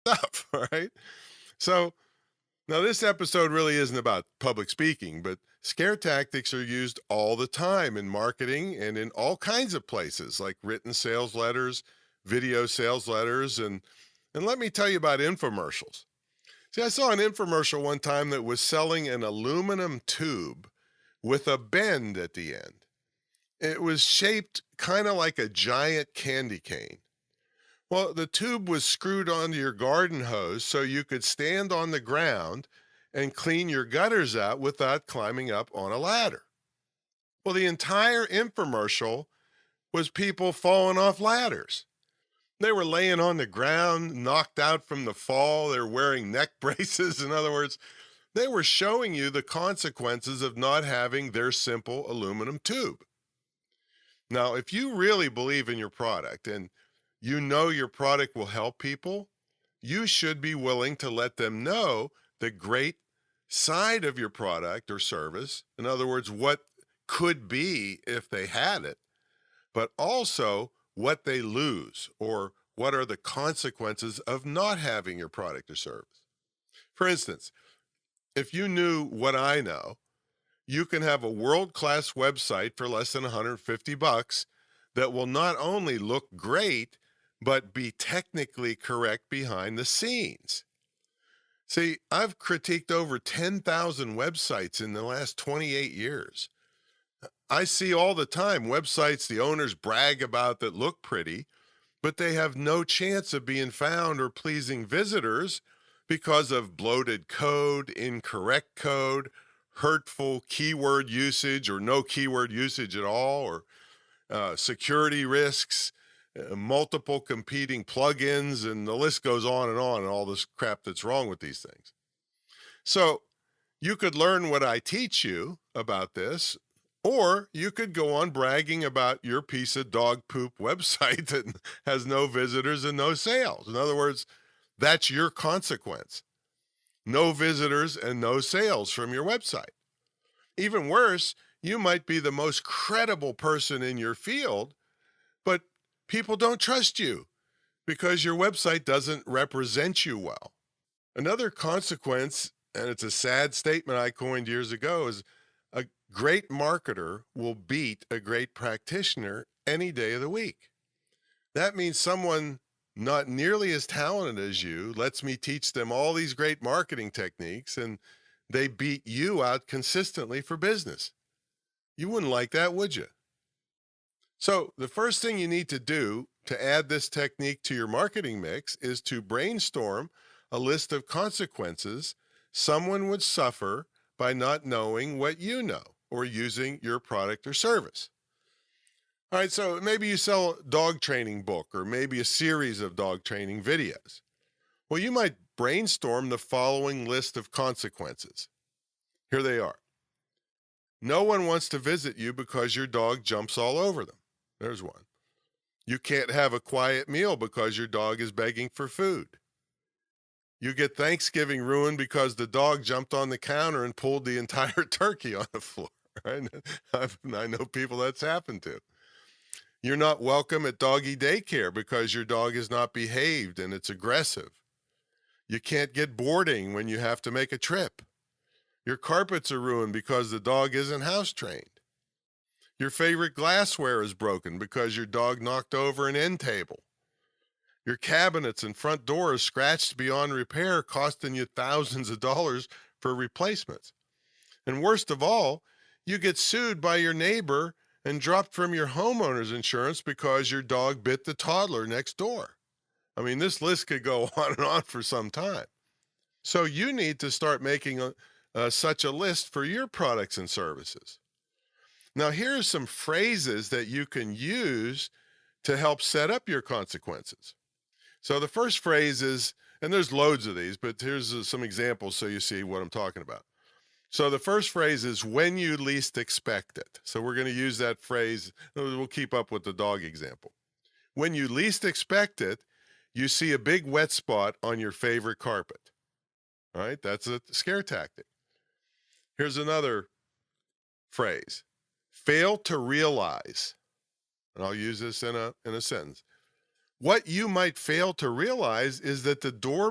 stuff, all right? So now this episode really isn't about public speaking, but scare tactics are used all the time in marketing and in all kinds of places like written sales letters, video sales letters, and let me tell you about infomercials. See, I saw an infomercial one time that was selling an aluminum tube with a bend at the end. It was shaped kind of like a giant candy cane. Well, the tube was screwed onto your garden hose so you could stand on the ground and clean your gutters out without climbing up on a ladder. Well, the entire infomercial was people falling off ladders. They were laying on the ground, knocked out from the fall. They were wearing neck braces. In other words, they were showing you the consequences of not having their simple aluminum tube. Now, if you really believe in your product and you know your product will help people, you should be willing to let them know the great side of your product or service. In other words, what could be if they had it, but also what they lose or what are the consequences of not having your product or service. For instance, if you knew what I know, you can have a world-class website for less than 150 bucks that will not only look great, but be technically correct behind the scenes. See, I've critiqued over 10,000 websites in the last 28 years. I see all the time websites the owners brag about that look pretty, but they have no chance of being found or pleasing visitors because of bloated code, incorrect code, hurtful keyword usage, or no keyword usage at all, or security risks, multiple competing plugins, and the list goes on, and all this crap that's wrong with these things. So you could learn what I teach you about this, or you could go on bragging about your piece of dog poop website that has no visitors and no sales. In other words, that's your consequence. No visitors and no sales from your website. Even worse, you might be the most credible person in your field, but people don't trust you because your website doesn't represent you well. Another consequence, and it's a sad statement I coined years ago, is a great marketer will beat a great practitioner any day of the week. That means someone not nearly as talented as you lets me teach them all these great marketing techniques, and they beat you out consistently for business. You wouldn't like that, would you? So, the first thing you need to do to add this technique to your marketing mix is to brainstorm a list of consequences someone would suffer by not knowing what you know or using your product or service. All right, so maybe you sell a dog training book or maybe a series of dog training videos. Well, you might brainstorm the following list of consequences. Here they are. No one wants to visit you because your dog jumps all over them. There's one. You can't have a quiet meal because your dog is begging for food. You get Thanksgiving ruined because the dog jumped on the counter and pulled the entire turkey on the floor. Right? I know people that's happened to. You're not welcome at doggy daycare because your dog is not behaved and it's aggressive. You can't get boarding when you have to make a trip. Your carpets are ruined because the dog isn't house trained. Your favorite glassware is broken because your dog knocked over an end table. Your cabinets and front door are scratched beyond repair, costing you thousands of dollars for replacements. And worst of all, you get sued by your neighbor and dropped from your homeowner's insurance because your dog bit the toddler next door. I mean, this list could go on and on for some time. So you need to start making such a list for your products and services. Now, here are some phrases that you can use to help set up your consequences. So the first phrase is, and there's loads of these, but here's some examples so you see what I'm talking about. So the first phrase is when you least expect it. So we're going to use that phrase. We'll keep up with the dog example. When you least expect it, you see a big wet spot on your favorite carpet. All right, that's a scare tactic. Here's another phrase. Fail to realize, and I'll use this in a sentence. What you might fail to realize is that the doorbell